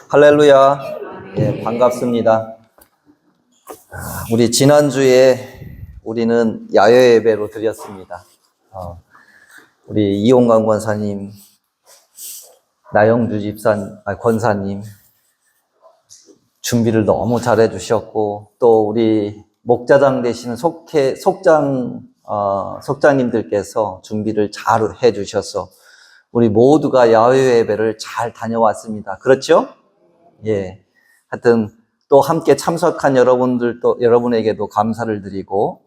할렐루야. 예, 반갑습니다. 우리 지난주에 우리는 야외 예배로 드렸습니다. 우리 이용관 권사님, 나영주 권사님 준비를 너무 잘해 주셨고, 또 우리 목자장 되시는 속장님들께서 준비를 잘 해 주셔서 우리 모두가 야외 예배를 잘 다녀왔습니다. 그렇죠? 예. 하여튼 또 함께 참석한 여러분에게도 감사를 드리고,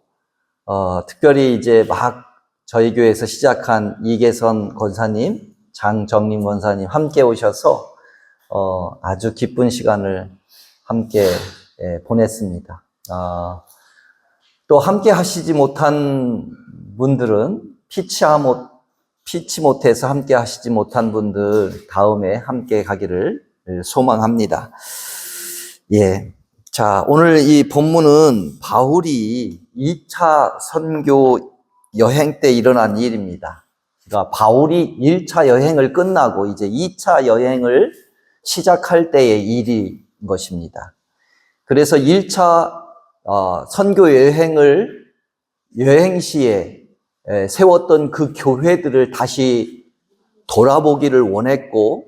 특별히 이제 막 저희 교회에서 시작한 이계선 권사님, 장정림 권사님 함께 오셔서, 아주 기쁜 시간을 함께 보냈습니다. 또 함께 하시지 못한 분들은 피치 못해서 함께 하시지 못한 분들 다음에 함께 가기를 소망합니다. 예. 자, 오늘 이 본문은 바울이 2차 선교 여행 때 일어난 일입니다. 그러니까 바울이 1차 여행을 끝나고 이제 2차 여행을 시작할 때의 일인 것입니다. 그래서 1차 선교 여행 시에 세웠던 그 교회들을 다시 돌아보기를 원했고,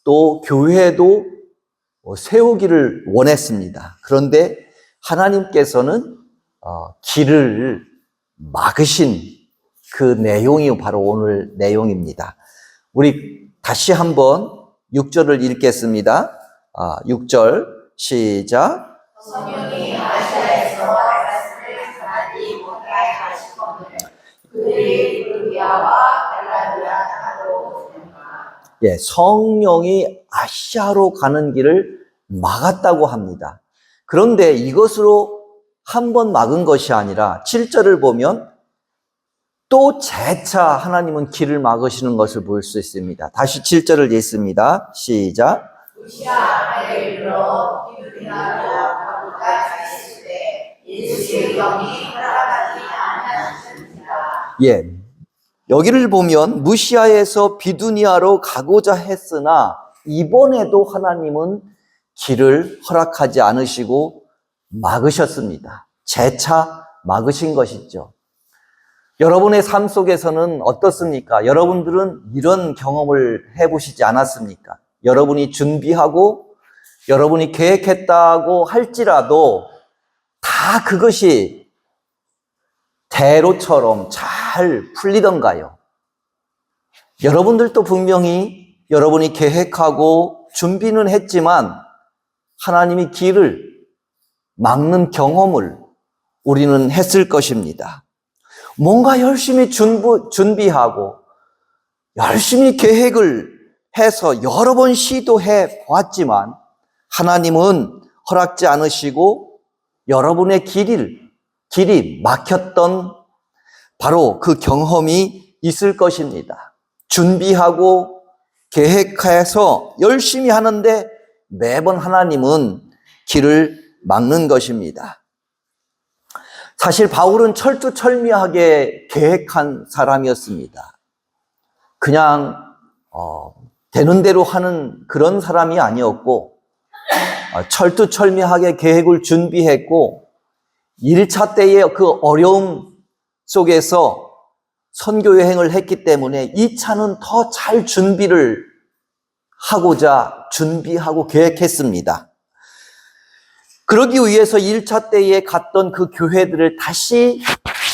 또 교회도 세우기를 원했습니다. 그런데 하나님께서는 길을 막으신 그 내용이 바로 오늘 내용입니다. 우리 다시 한번 6절을 읽겠습니다. 6절 시작. 성령이 아시아에서 말씀을 전하지 못하게 하시거늘 그들이 루디아와 갈라디아 땅으로 오는가. 예, 성령이 아시아로 가는 길을 막았다고 합니다. 그런데 이것으로 한 번 막은 것이 아니라 7절을 보면 또 재차 하나님은 길을 막으시는 것을 볼 수 있습니다. 다시 7절을 읽습니다. 시작. 루시아 알레일로 비두리나로 가고자 하실 때 일시의 영이 허락하지 않으셨습니다. 예, 여기를 보면 무시아에서 비두니아로 가고자 했으나 이번에도 하나님은 길을 허락하지 않으시고 막으셨습니다. 재차 막으신 것이죠. 여러분의 삶 속에서는 어떻습니까? 여러분들은 이런 경험을 해보시지 않았습니까? 여러분이 준비하고 여러분이 계획했다고 할지라도 다 그것이 대로처럼 잘 풀리던가요? 여러분들도 분명히 여러분이 계획하고 준비는 했지만 하나님이 길을 막는 경험을 우리는 했을 것입니다. 뭔가 열심히 준비하고 열심히 계획을 해서 여러 번 시도해 보았지만 하나님은 허락지 않으시고 여러분의 길이 막혔던 바로 그 경험이 있을 것입니다. 준비하고 계획해서 열심히 하는데 매번 하나님은 길을 막는 것입니다. 사실 바울은 철두철미하게 계획한 사람이었습니다. 그냥 되는 대로 하는 그런 사람이 아니었고, 철두철미하게 계획을 준비했고 1차 때의 그 어려움 속에서 선교 여행을 했기 때문에 2차는 더 잘 준비하고 계획했습니다. 그러기 위해서 1차 때에 갔던 그 교회들을 다시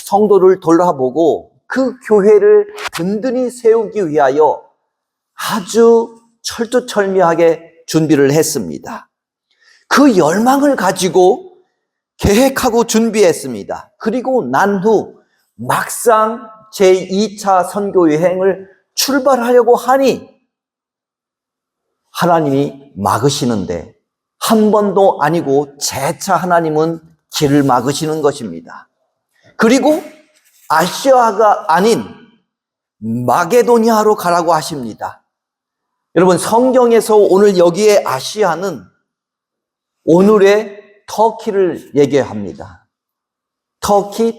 성도를 돌아보고 그 교회를 든든히 세우기 위하여 아주 철두철미하게 준비를 했습니다. 그 열망을 가지고 계획하고 준비했습니다. 그리고 난 후 막상 제2차 선교 여행을 출발하려고 하니 하나님이 막으시는데 한 번도 아니고 재차 하나님은 길을 막으시는 것입니다. 그리고 아시아가 아닌 마게도니아로 가라고 하십니다. 여러분, 성경에서 오늘 여기에 아시아는 오늘의 터키를 얘기합니다.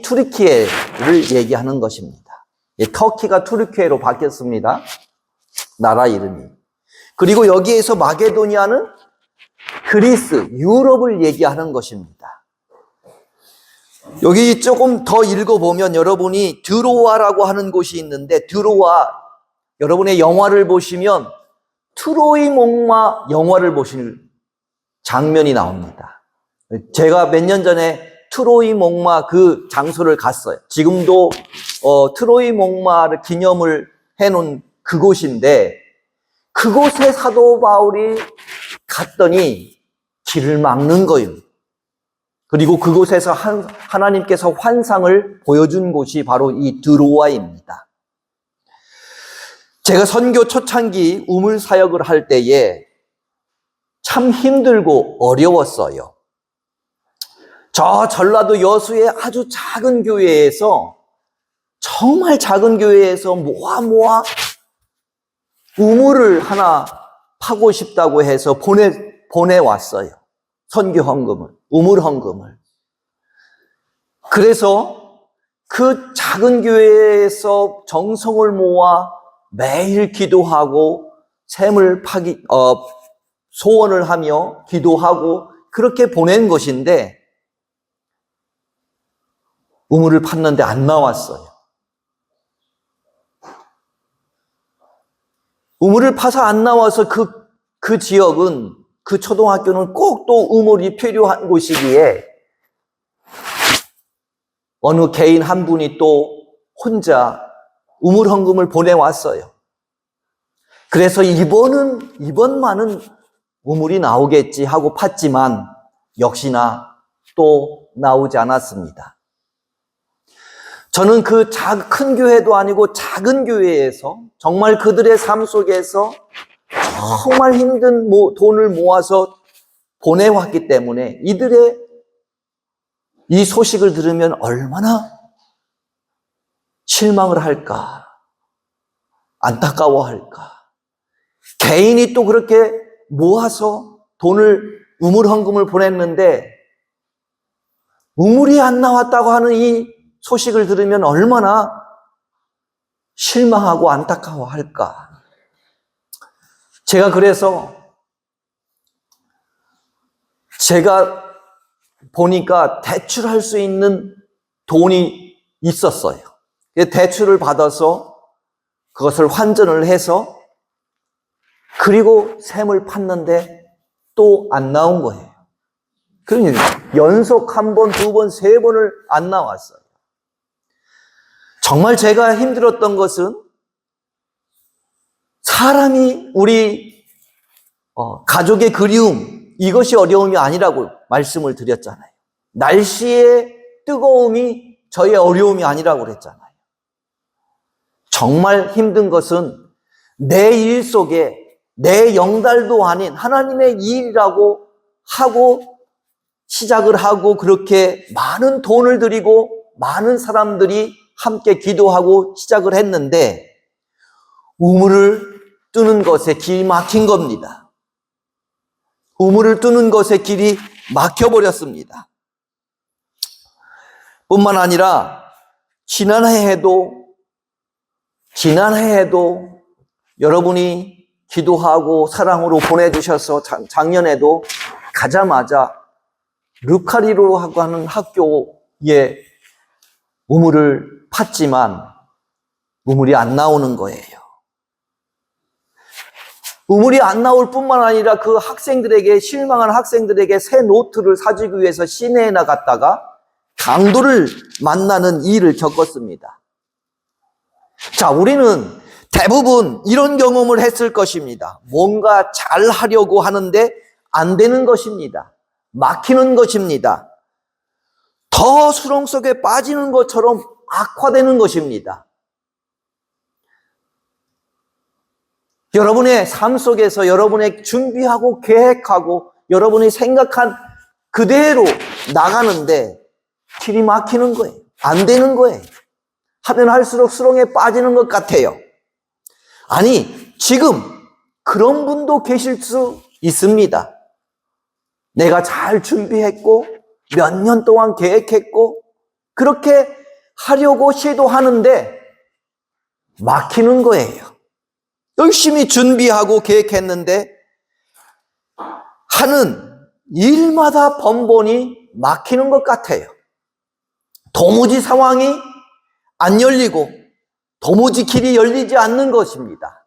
투르키예를 얘기하는 것입니다. 터키가 투르키예로 바뀌었습니다. 나라 이름이. 그리고 여기에서 마게도니아는 그리스, 유럽을 얘기하는 것입니다. 여기 조금 더 읽어보면 여러분이 드로아라고 하는 곳이 있는데, 드로아, 여러분의 영화를 보시면 트로이 목마 영화를 보실 장면이 나옵니다. 제가 몇 년 전에 트로이 목마 그 장소를 갔어요. 지금도 트로이 목마를 기념을 해놓은 그곳인데, 그곳에 사도 바울이 갔더니 길을 막는 거예요. 그리고 그곳에서 하나님께서 환상을 보여준 곳이 바로 이 드로아입니다. 제가 선교 초창기 우물 사역을 할 때에 참 힘들고 어려웠어요. 저 전라도 여수의 아주 작은 교회에서, 정말 작은 교회에서 모아 우물을 하나 파고 싶다고 해서 보내왔어요. 선교 헌금을, 우물 헌금을. 그래서 그 작은 교회에서 정성을 모아 매일 기도하고 샘을 소원을 하며 기도하고 그렇게 보낸 것인데, 우물을 팠는데 안 나왔어요. 우물을 파서 안 나와서 그 지역은, 그 초등학교는 꼭 또 우물이 필요한 곳이기에 어느 개인 한 분이 또 혼자 우물 헌금을 보내왔어요. 그래서 이번만은 우물이 나오겠지 하고 팠지만 역시나 또 나오지 않았습니다. 저는 그 큰 교회도 아니고 작은 교회에서 정말 그들의 삶 속에서 정말 힘든 돈을 모아서 보내왔기 때문에 이들의 이 소식을 들으면 얼마나 실망을 할까, 안타까워할까. 개인이 또 그렇게 모아서 우물 헌금을 보냈는데 우물이 안 나왔다고 하는 이 소식을 들으면 얼마나 실망하고 안타까워할까. 제가 그래서 제가 보니까 대출할 수 있는 돈이 있었어요. 대출을 받아서 그것을 환전을 해서 그리고 샘을 팠는데 또 안 나온 거예요. 그러니 연속 한 번, 두 번, 세 번을 안 나왔어요. 정말 제가 힘들었던 것은 사람이 우리 가족의 그리움, 이것이 어려움이 아니라고 말씀을 드렸잖아요. 날씨의 뜨거움이 저의 어려움이 아니라고 그랬잖아요. 정말 힘든 것은 내 일 속에 내 영달도 아닌 하나님의 일이라고 하고 시작을 하고 그렇게 많은 돈을 들이고 많은 사람들이 함께 기도하고 시작을 했는데 우물을 뜨는 것에 길이 막힌 겁니다. 우물을 뜨는 것에 길이 막혀버렸습니다. 뿐만 아니라 지난해에도 여러분이 기도하고 사랑으로 보내주셔서 작년에도 가자마자 르카리로라고 하는 학교에 우물을 팠지만 우물이 안 나오는 거예요. 우물이 안 나올 뿐만 아니라 그 학생들에게, 실망한 학생들에게 새 노트를 사주기 위해서 시내에 나갔다가 강도를 만나는 일을 겪었습니다. 자, 우리는 대부분 이런 경험을 했을 것입니다. 뭔가 잘 하려고 하는데 안 되는 것입니다. 막히는 것입니다. 더 수렁 속에 빠지는 것처럼 악화되는 것입니다. 여러분의 삶 속에서 여러분의 준비하고 계획하고 여러분이 생각한 그대로 나가는데 길이 막히는 거예요. 안 되는 거예요. 하면 할수록 수렁에 빠지는 것 같아요. 아니, 지금 그런 분도 계실 수 있습니다. 내가 잘 준비했고 몇 년 동안 계획했고 그렇게 하려고 시도하는데 막히는 거예요. 열심히 준비하고 계획했는데 하는 일마다 번번이 막히는 것 같아요. 도무지 상황이 안 열리고 도무지 길이 열리지 않는 것입니다.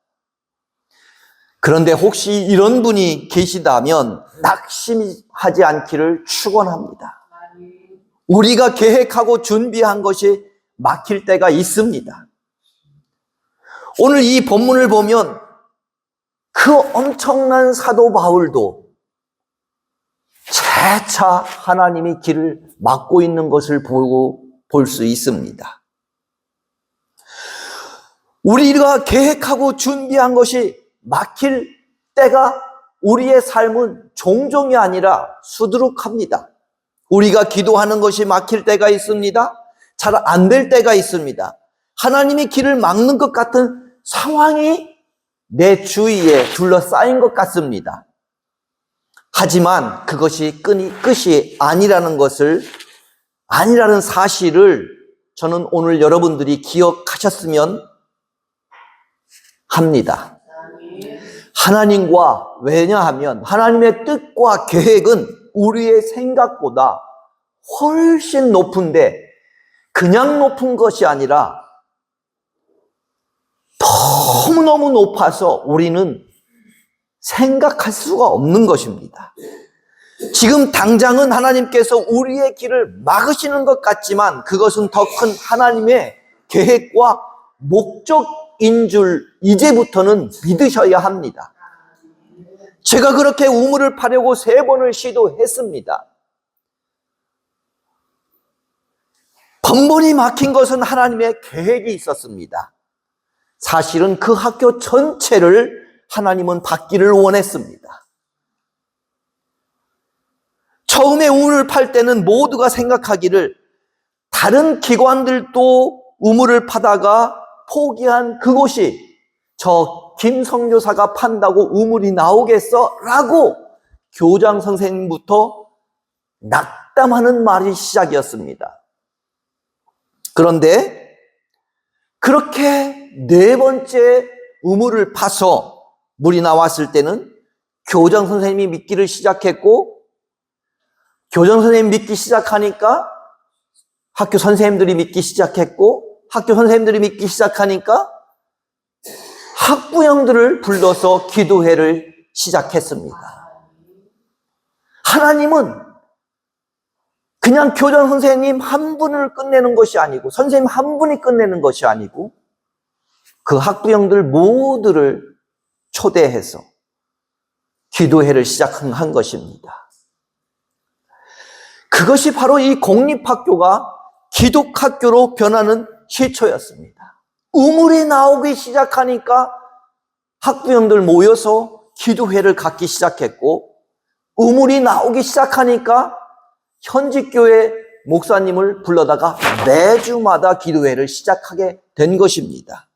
그런데 혹시 이런 분이 계시다면 낙심하지 않기를 축원합니다. 우리가 계획하고 준비한 것이 막힐 때가 있습니다. 오늘 이 본문을 보면 그 엄청난 사도 바울도 재차 하나님이 길을 막고 있는 것을 볼 수 있습니다. 우리가 계획하고 준비한 것이 막힐 때가 우리의 삶은 종종이 아니라 수두룩합니다. 우리가 기도하는 것이 막힐 때가 있습니다. 잘 안 될 때가 있습니다. 하나님이 길을 막는 것 같은 상황이 내 주위에 둘러싸인 것 같습니다. 하지만 그것이 끝이 아니라는 사실을 저는 오늘 여러분들이 기억하셨으면 합니다. 왜냐하면 하나님의 뜻과 계획은 우리의 생각보다 훨씬 높은데 그냥 높은 것이 아니라 너무너무 높아서 우리는 생각할 수가 없는 것입니다. 지금 당장은 하나님께서 우리의 길을 막으시는 것 같지만 그것은 더 큰 하나님의 계획과 목적인 줄 이제부터는 믿으셔야 합니다. 제가 그렇게 우물을 파려고 3번을 시도했습니다. 번번이 막힌 것은 하나님의 계획이 있었습니다. 사실은 그 학교 전체를 하나님은 받기를 원했습니다. 처음에 우물을 팔 때는 모두가 생각하기를 다른 기관들도 우물을 파다가 포기한 그곳이 저 김성교사가 판다고 우물이 나오겠어? 라고 교장 선생님부터 낙담하는 말이 시작이었습니다. 그런데 그렇게 4번째 우물을 파서 물이 나왔을 때는 교장 선생님이 믿기를 시작했고, 교장 선생님이 믿기 시작하니까 학교 선생님들이 믿기 시작했고, 학교 선생님들이 믿기 시작하니까 학부형들을 불러서 기도회를 시작했습니다. 하나님은 그냥 교장 선생님 한 분을 끝내는 것이 아니고, 선생님 한 분이 끝내는 것이 아니고, 그 학부형들 모두를 초대해서 기도회를 시작한 것입니다. 그것이 바로 이 공립학교가 기독학교로 변하는 시초였습니다. 우물이 나오기 시작하니까 학부형들 모여서 기도회를 갖기 시작했고, 우물이 나오기 시작하니까 현직교회 목사님을 불러다가 매주마다 기도회를 시작하게 된 것입니다.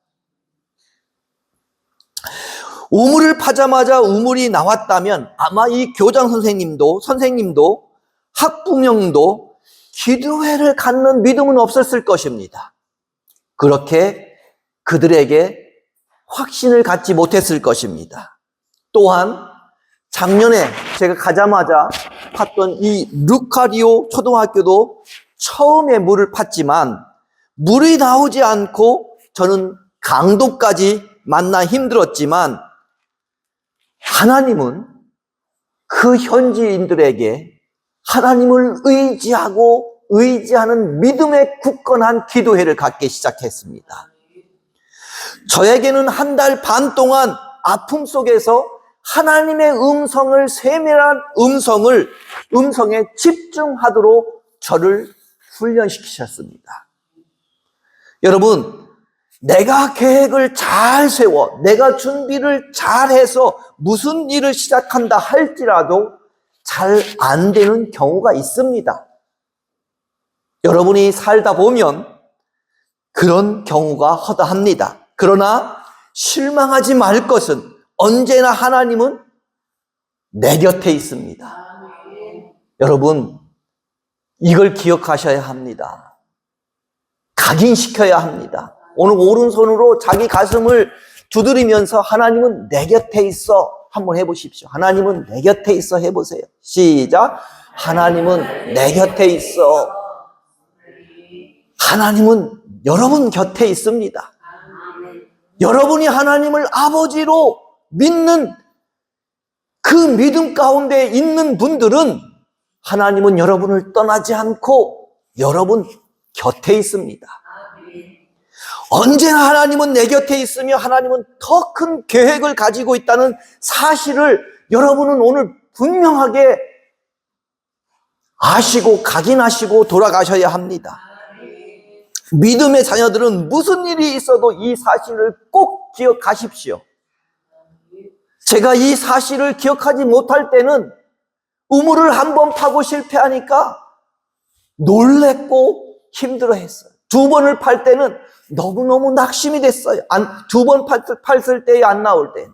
우물을 파자마자 우물이 나왔다면 아마 이 교장 선생님도 학부형도 기도회를 갖는 믿음은 없었을 것입니다. 그렇게 그들에게 확신을 갖지 못했을 것입니다. 또한 작년에 제가 가자마자 팠던 이 루카리오 초등학교도 처음에 물을 팠지만 물이 나오지 않고 저는 강도까지 만나 힘들었지만 하나님은 그 현지인들에게 하나님을 의지하는 믿음의 굳건한 기도회를 갖기 시작했습니다. 저에게는 1달 반 동안 아픔 속에서 하나님의 세밀한 음성에 집중하도록 저를 훈련시키셨습니다. 여러분, 내가 계획을 잘 세워, 내가 준비를 잘해서 무슨 일을 시작한다 할지라도 잘 안 되는 경우가 있습니다. 여러분이 살다 보면 그런 경우가 허다합니다. 그러나 실망하지 말 것은 언제나 하나님은 내 곁에 있습니다. 여러분, 이걸 기억하셔야 합니다. 각인시켜야 합니다. 오늘 오른손으로 자기 가슴을 두드리면서 하나님은 내 곁에 있어. 한번 해보십시오. 하나님은 내 곁에 있어 해보세요. 시작. 하나님은 내 곁에 있어. 하나님은 여러분 곁에 있습니다. 여러분이 하나님을 아버지로 믿는 그 믿음 가운데 있는 분들은 하나님은 여러분을 떠나지 않고 여러분 곁에 있습니다. 언제나 하나님은 내 곁에 있으며 하나님은 더 큰 계획을 가지고 있다는 사실을 여러분은 오늘 분명하게 아시고 각인하시고 돌아가셔야 합니다. 믿음의 자녀들은 무슨 일이 있어도 이 사실을 꼭 기억하십시오. 제가 이 사실을 기억하지 못할 때는 우물을 한번 파고 실패하니까 놀랬고 힘들어했어요. 두 번을 팔 때는 너무너무 낙심이 됐어요. 두 번 팔을 때에 안 나올 때는.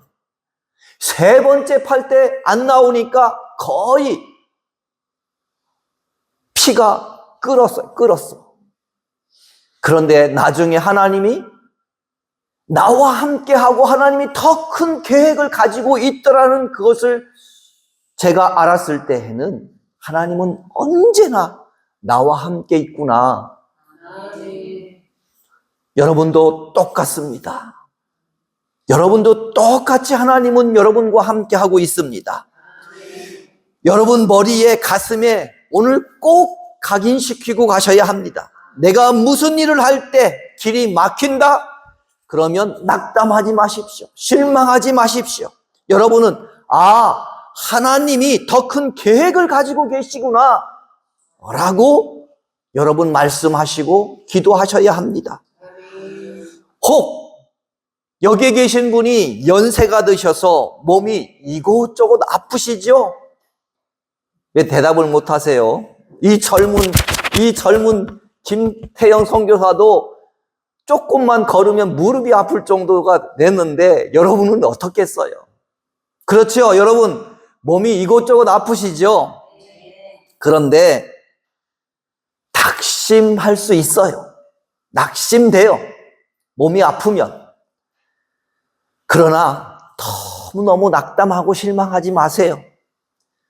세 번째 팔 때 안 나오니까 거의 피가 끓었어. 그런데 나중에 하나님이 나와 함께하고 하나님이 더 큰 계획을 가지고 있더라는 그것을 제가 알았을 때에는 하나님은 언제나 나와 함께 있구나. 여러분도 똑같습니다. 여러분도 똑같이 하나님은 여러분과 함께하고 있습니다. 여러분 머리에 가슴에 오늘 꼭 각인시키고 가셔야 합니다. 내가 무슨 일을 할 때 길이 막힌다? 그러면 낙담하지 마십시오. 실망하지 마십시오. 여러분은 하나님이 더 큰 계획을 가지고 계시구나 라고 여러분 말씀하시고 기도하셔야 합니다. 혹 여기에 계신 분이 연세가 드셔서 몸이 이곳저곳 아프시죠? 왜 대답을 못 하세요? 이 젊은 김태영 선교사도 조금만 걸으면 무릎이 아플 정도가 됐는데 여러분은 어떻겠어요? 그렇죠? 여러분 몸이 이곳저곳 아프시죠? 그런데 낙심할 수 있어요. 낙심돼요. 몸이 아프면. 그러나 너무너무 낙담하고 실망하지 마세요.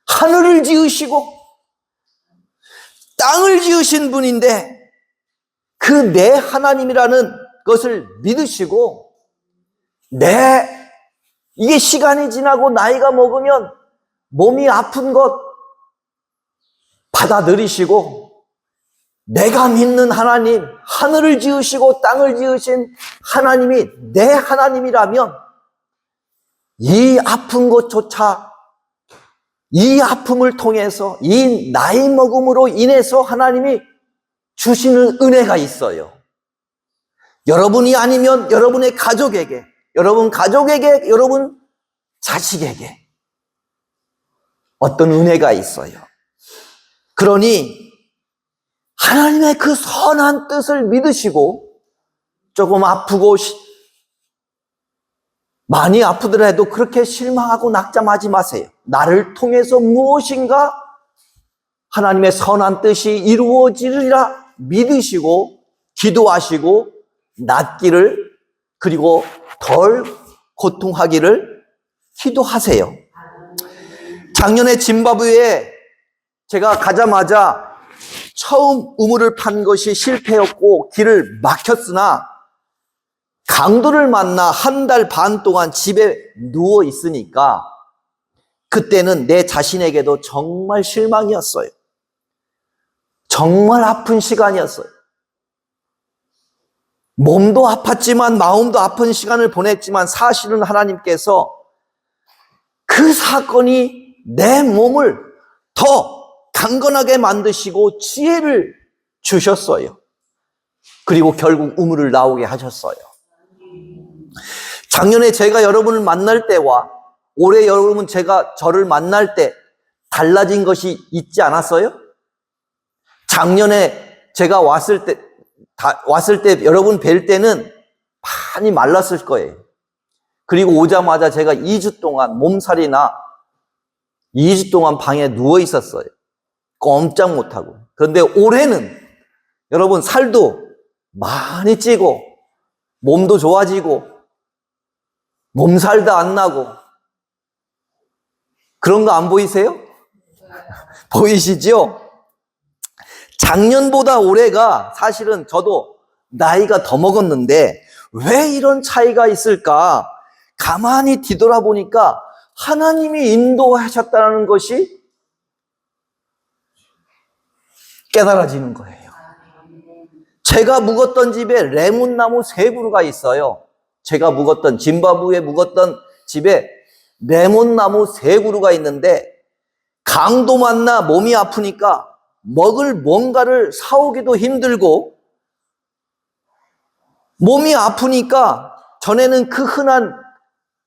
하늘을 지으시고 땅을 지으신 분인데 그 내 하나님이라는 것을 믿으시고 이게 시간이 지나고 나이가 먹으면 몸이 아픈 것 받아들이시고 내가 믿는 하나님, 하늘을 지으시고 땅을 지으신 하나님이 내 하나님이라면 이 아픈 것조차 이 아픔을 통해서 이 나이 먹음으로 인해서 하나님이 주시는 은혜가 있어요. 여러분이 아니면 여러분의 가족에게, 여러분 자식에게 어떤 은혜가 있어요. 그러니 하나님의 그 선한 뜻을 믿으시고 조금 아프고 많이 아프더라도 그렇게 실망하고 낙담하지 마세요. 나를 통해서 무엇인가 하나님의 선한 뜻이 이루어지리라 믿으시고 기도하시고 낫기를 그리고 덜 고통하기를 기도하세요. 작년에 짐바브웨에 제가 가자마자 처음 우물을 판 것이 실패였고 길을 막혔으나 강도를 만나 한 달 반 동안 집에 누워 있으니까 그때는 내 자신에게도 정말 실망이었어요. 정말 아픈 시간이었어요. 몸도 아팠지만 마음도 아픈 시간을 보냈지만 사실은 하나님께서 그 사건이 내 몸을 더 강건하게 만드시고 지혜를 주셨어요. 그리고 결국 우물을 나오게 하셨어요. 작년에 제가 여러분을 만날 때와 올해 여러분 제가 저를 만날 때 달라진 것이 있지 않았어요? 작년에 제가 왔을 때 여러분 뵐 때는 많이 말랐을 거예요. 그리고 오자마자 제가 2주 동안 몸살이나 2주 동안 방에 누워 있었어요. 꼼짝 못하고. 그런데 올해는 여러분 살도 많이 찌고 몸도 좋아지고 몸살도 안 나고. 그런 거 안 보이세요? 보이시죠? 작년보다 올해가 사실은 저도 나이가 더 먹었는데 왜 이런 차이가 있을까? 가만히 뒤돌아보니까 하나님이 인도하셨다는 것이 깨달아지는 거예요. 제가 묵었던 집에 레몬나무 3그루가 있어요. 제가 묵었던, 짐바브웨에 묵었던 집에 레몬나무 3그루가 있는데 강도 만나 몸이 아프니까 먹을 뭔가를 사오기도 힘들고 몸이 아프니까 전에는 그 흔한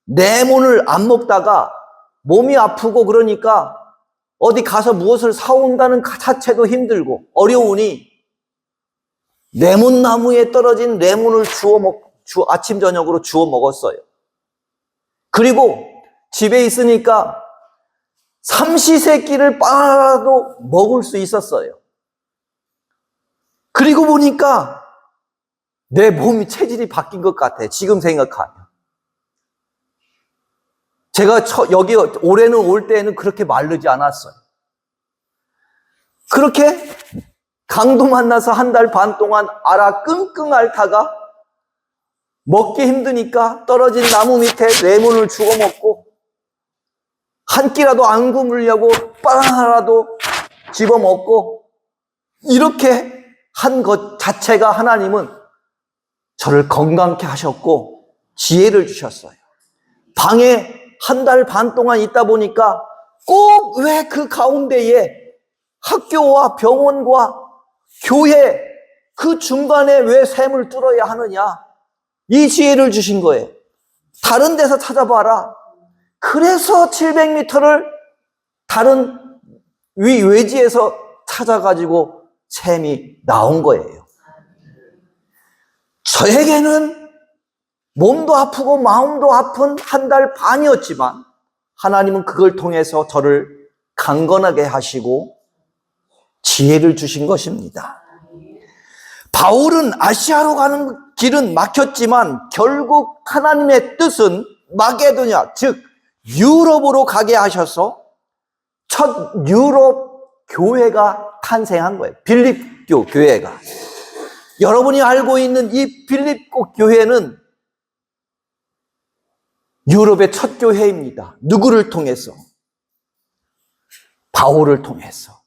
레몬을 안 먹다가 몸이 아프고 그러니까 어디 가서 무엇을 사온다는 자체도 힘들고 어려우니 레몬나무에 떨어진 레몬을 아침 저녁으로 주워 먹었어요. 그리고 집에 있으니까 삼시세끼를 빨아도 먹을 수 있었어요. 그리고 보니까 내 몸이 체질이 바뀐 것 같아. 지금 생각하면. 제가 여기 올해는 올 때에는 그렇게 마르지 않았어요. 그렇게 강도 만나서 1달 반 동안 앓아 끙끙 앓다가 먹기 힘드니까 떨어진 나무 밑에 레몬을 주워 먹고 한 끼라도 안 굶으려고 빵 하나라도 집어 먹고 이렇게 한 것 자체가 하나님은 저를 건강케 하셨고 지혜를 주셨어요. 방에 1달 반 동안 있다 보니까 꼭 왜 그 가운데에 학교와 병원과 교회 그 중간에 왜 샘을 뚫어야 하느냐? 이 지혜를 주신 거예요. 다른 데서 찾아봐라. 그래서 700m를 다른 외지에서 찾아가지고 샘이 나온 거예요. 저에게는 몸도 아프고 마음도 아픈 1달 반이었지만 하나님은 그걸 통해서 저를 강건하게 하시고 지혜를 주신 것입니다. 바울은 아시아로 가는 길은 막혔지만 결국 하나님의 뜻은 마게도냐, 즉 유럽으로 가게 하셔서 첫 유럽 교회가 탄생한 거예요. 빌립교 교회가. 여러분이 알고 있는 이 빌립보 교회는 유럽의 첫 교회입니다. 누구를 통해서? 바울을 통해서.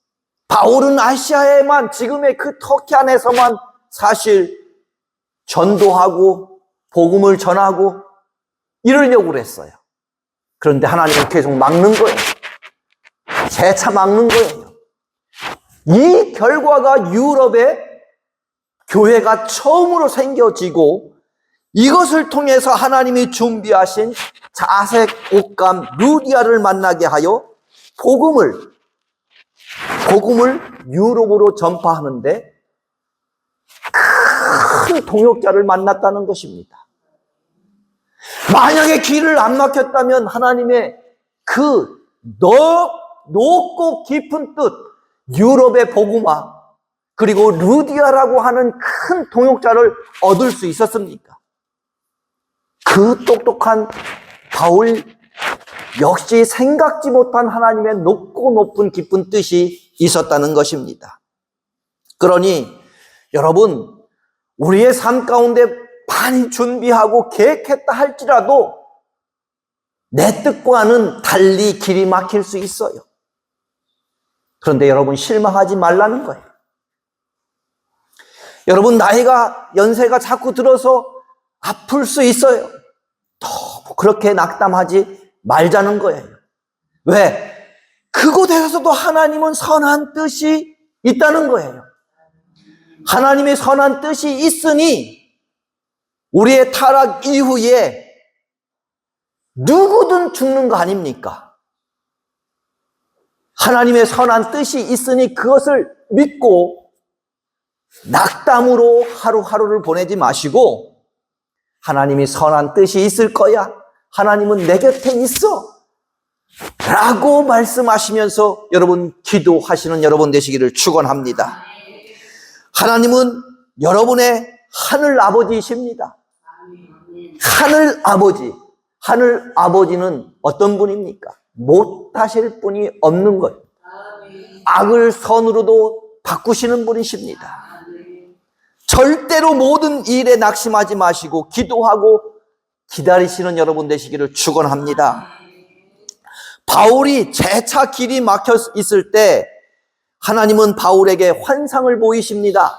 바울은 아시아에만, 지금의 그 터키 안에서만 사실 전도하고 복음을 전하고 이러려고 그랬어요. 그런데 하나님은 계속 막는 거예요. 재차 막는 거예요. 이 결과가 유럽의 교회가 처음으로 생겨지고 이것을 통해서 하나님이 준비하신 자색 옷감 루디아를 만나게 하여 복음을 유럽으로 전파하는데 큰 동역자를 만났다는 것입니다. 만약에 길을 안 막혔다면 하나님의 그 높고 깊은 뜻, 유럽의 복음화, 그리고 루디아라고 하는 큰 동역자를 얻을 수 있었습니까? 그 똑똑한 바울 역시 생각지 못한 하나님의 높고 높은 깊은 뜻이 있었다는 것입니다. 그러니 여러분, 우리의 삶 가운데 많이 준비하고 계획했다 할지라도 내 뜻과는 달리 길이 막힐 수 있어요. 그런데 여러분, 실망하지 말라는 거예요. 여러분, 연세가 자꾸 들어서 아플 수 있어요. 더 그렇게 낙담하지 말자는 거예요. 왜? 그곳에서도 하나님은 선한 뜻이 있다는 거예요. 하나님의 선한 뜻이 있으니 우리의 타락 이후에 누구든 죽는 거 아닙니까? 하나님의 선한 뜻이 있으니 그것을 믿고 낙담으로 하루하루를 보내지 마시고 하나님이 선한 뜻이 있을 거야. 하나님은 내 곁에 있어. 라고 말씀하시면서 여러분 기도하시는 여러분 되시기를 축원합니다. 하나님은 여러분의 하늘 아버지이십니다. 하늘 아버지. 하늘 아버지는 어떤 분입니까? 못하실 분이 없는 것. 악을 선으로도 바꾸시는 분이십니다. 절대로 모든 일에 낙심하지 마시고 기도하고 기다리시는 여러분 되시기를 축원합니다. 바울이 재차 길이 막혀 있을 때 하나님은 바울에게 환상을 보이십니다.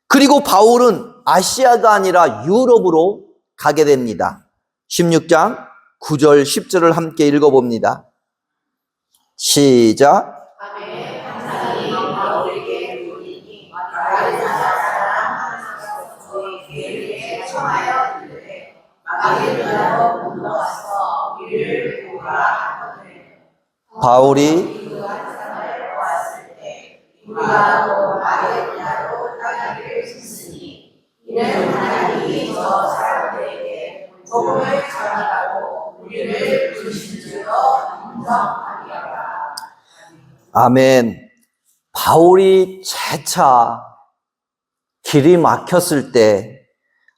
그리고 바울은 아시아가 아니라 유럽으로 가게 됩니다. 16장 9절 10절을 함께 읽어봅니다. 시작. 아멘. 항상이 바울에게 보이니 마게도냐 사람 그에게 청하여 이르되 마게도냐로 건너와서 이를 보라 하거늘. 바울이 그 환상을 보았을 때 우리가 마게도냐로 떠나기를 짓으니 이는 하나님이 저 사람들에게 복음을 전하라고 우리를 부르신 줄로 인정하리라. 아멘. 바울이 재차 길이 막혔을 때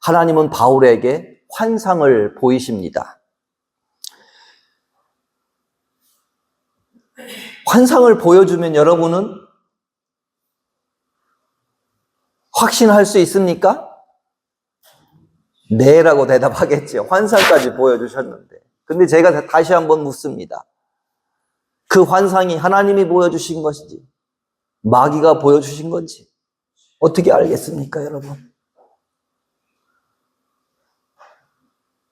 하나님은 바울에게 환상을 보이십니다. 환상을 보여주면 여러분은 확신할 수 있습니까? 네라고 대답하겠죠. 환상까지 보여주셨는데. 근데 제가 다시 한번 묻습니다. 그 환상이 하나님이 보여주신 것인지 마귀가 보여주신 건지 어떻게 알겠습니까, 여러분?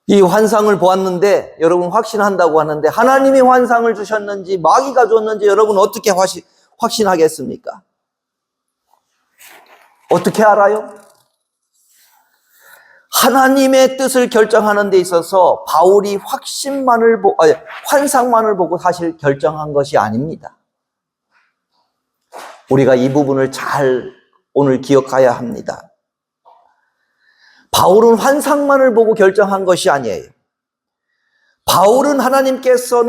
이 환상을 보았는데 여러분 확신한다고 하는데 하나님이 환상을 주셨는지 마귀가 줬는지 여러분 어떻게 확신하겠습니까? 어떻게 알아요? 하나님의 뜻을 결정하는 데 있어서 바울이 환상만을 보고 사실 결정한 것이 아닙니다. 우리가 이 부분을 잘 오늘 기억해야 합니다. 바울은 환상만을 보고 결정한 것이 아니에요. 바울은 하나님께서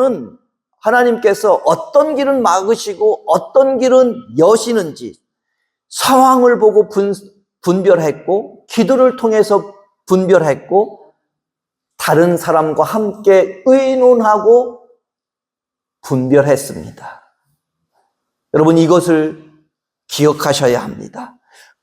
어떤 길은 막으시고 어떤 길은 여시는지 상황을 보고 분별했고 기도를 통해서 분별했고 다른 사람과 함께 의논하고 분별했습니다. 여러분 이것을 기억하셔야 합니다.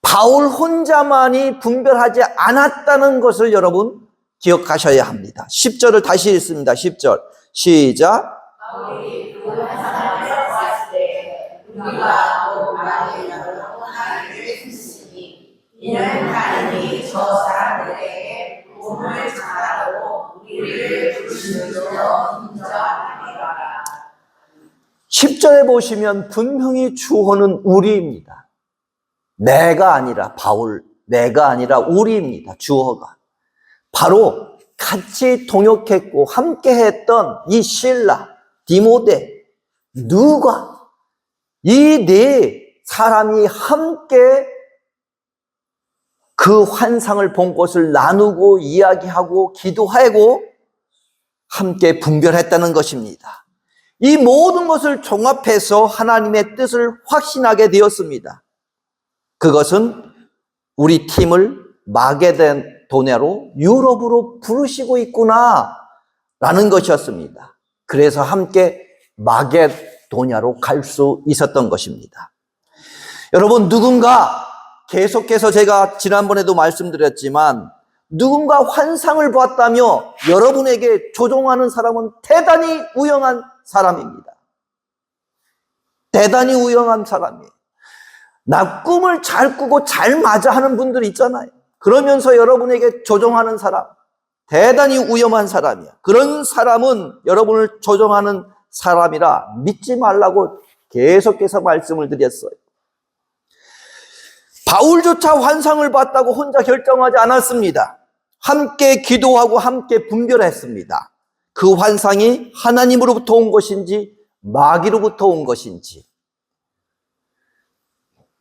바울 혼자만이 분별하지 않았다는 것을 여러분 기억하셔야 합니다. 10절을 다시 읽습니다. 10절 시작. 바울이 그 환상을 보았을 때 우리가 또 마게도냐로 떠나기를 짓으니 이는 하나님이 저 사람들에게 복음을 전하라고 우리를 부르신 줄로 인정하리라. 10절에 보시면 분명히 주어는 우리입니다. 내가 아니라 내가 아니라 우리입니다. 주어가. 바로 같이 동역했고 함께했던 이 실라, 디모데, 누가 이 네 사람이 함께 그 환상을 본 것을 나누고 이야기하고 기도하고 함께 분별했다는 것입니다. 이 모든 것을 종합해서 하나님의 뜻을 확신하게 되었습니다. 그것은 우리 팀을 마게도냐로 유럽으로 부르시고 있구나 라는 것이었습니다. 그래서 함께 마게도냐로 갈 수 있었던 것입니다. 여러분 누군가 계속해서 제가 지난번에도 말씀드렸지만 누군가 환상을 보았다며 여러분에게 조종하는 사람은 대단히 우영한 사람입니다. 대단히 우영한 사람이에요. 나 꿈을 잘 꾸고 잘 맞아 하는 분들 있잖아요. 그러면서 여러분에게 조종하는 사람, 대단히 위험한 사람이야. 그런 사람은 여러분을 조종하는 사람이라 믿지 말라고 계속해서 말씀을 드렸어요. 바울조차 환상을 봤다고 혼자 결정하지 않았습니다. 함께 기도하고 함께 분별했습니다. 그 환상이 하나님으로부터 온 것인지 마귀로부터 온 것인지.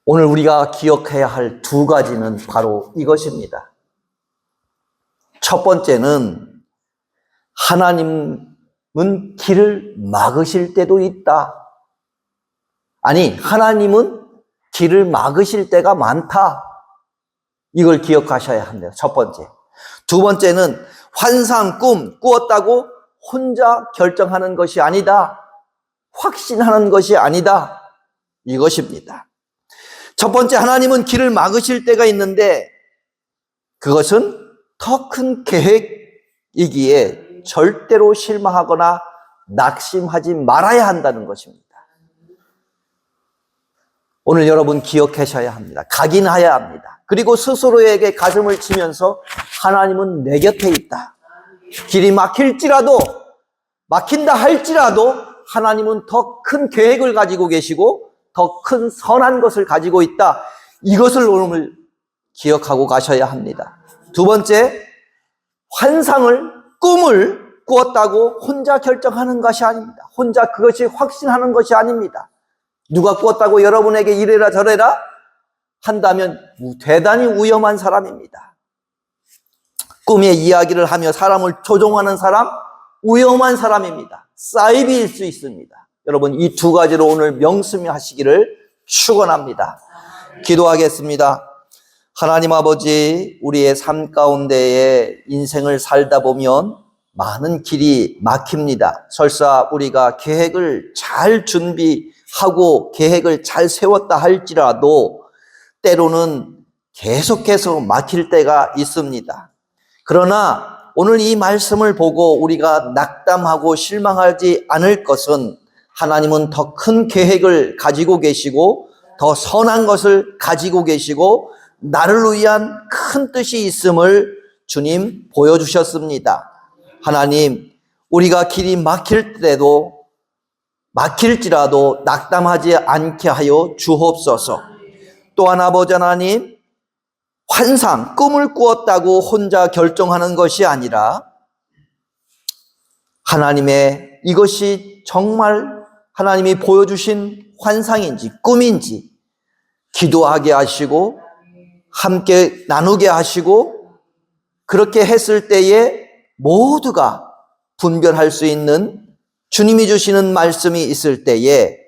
오늘 우리가 기억해야 할 두 가지는 바로 이것입니다. 첫 번째는 하나님은 길을 막으실 때도 있다. 아니, 하나님은 길을 막으실 때가 많다. 이걸 기억하셔야 합니다. 첫 번째. 두 번째는 환상, 꿈 꾸었다고 혼자 결정하는 것이 아니다. 확신하는 것이 아니다. 이것입니다. 첫 번째, 하나님은 길을 막으실 때가 있는데 그것은 더 큰 계획이기에 절대로 실망하거나 낙심하지 말아야 한다는 것입니다. 오늘 여러분 기억하셔야 합니다. 각인해야 합니다. 그리고 스스로에게 가슴을 치면서 하나님은 내 곁에 있다. 길이 막힐지라도, 막힌다 할지라도 하나님은 더 큰 계획을 가지고 계시고 더 큰 선한 것을 가지고 있다. 이것을 오늘 기억하고 가셔야 합니다. 두 번째, 환상을, 꿈을 꾸었다고 혼자 결정하는 것이 아닙니다. 혼자 그것이 확신하는 것이 아닙니다. 누가 꾸었다고 여러분에게 이래라 저래라 한다면 대단히 위험한 사람입니다. 꿈의 이야기를 하며 사람을 조종하는 사람, 위험한 사람입니다. 사이비일 수 있습니다. 여러분, 이 두 가지로 오늘 명심하시기를 축원합니다. 기도하겠습니다. 하나님 아버지, 우리의 삶 가운데에 인생을 살다 보면 많은 길이 막힙니다. 설사 우리가 계획을 잘 준비하고 계획을 잘 세웠다 할지라도 때로는 계속해서 막힐 때가 있습니다. 그러나 오늘 이 말씀을 보고 우리가 낙담하고 실망하지 않을 것은 하나님은 더 큰 계획을 가지고 계시고 더 선한 것을 가지고 계시고 나를 위한 큰 뜻이 있음을 주님 보여주셨습니다. 하나님, 우리가 길이 막힐지라도 낙담하지 않게 하여 주옵소서. 또한 아버지 하나님, 환상, 꿈을 꾸었다고 혼자 결정하는 것이 아니라 하나님의 이것이 정말 하나님이 보여주신 환상인지 꿈인지 기도하게 하시고 함께 나누게 하시고 그렇게 했을 때에 모두가 분별할 수 있는 주님이 주시는 말씀이 있을 때에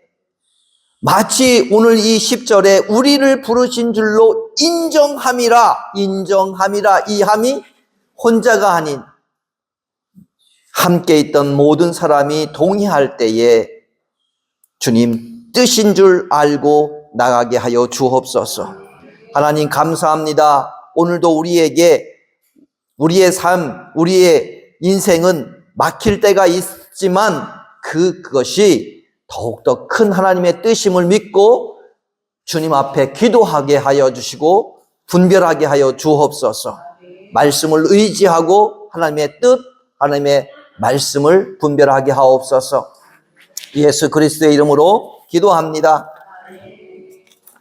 마치 오늘 이 10절에 우리를 부르신 줄로 인정함이라 이 함이 혼자가 아닌 함께 있던 모든 사람이 동의할 때에 주님 뜻인 줄 알고 나가게 하여 주옵소서. 하나님 감사합니다. 오늘도 우리에게 우리의 삶, 우리의 인생은 막힐 때가 있지만 그것이 더욱더 큰 하나님의 뜻임을 믿고 주님 앞에 기도하게 하여 주시고 분별하게 하여 주옵소서. 말씀을 의지하고 하나님의 뜻, 하나님의 말씀을 분별하게 하옵소서. 예수 그리스도의 이름으로 기도합니다.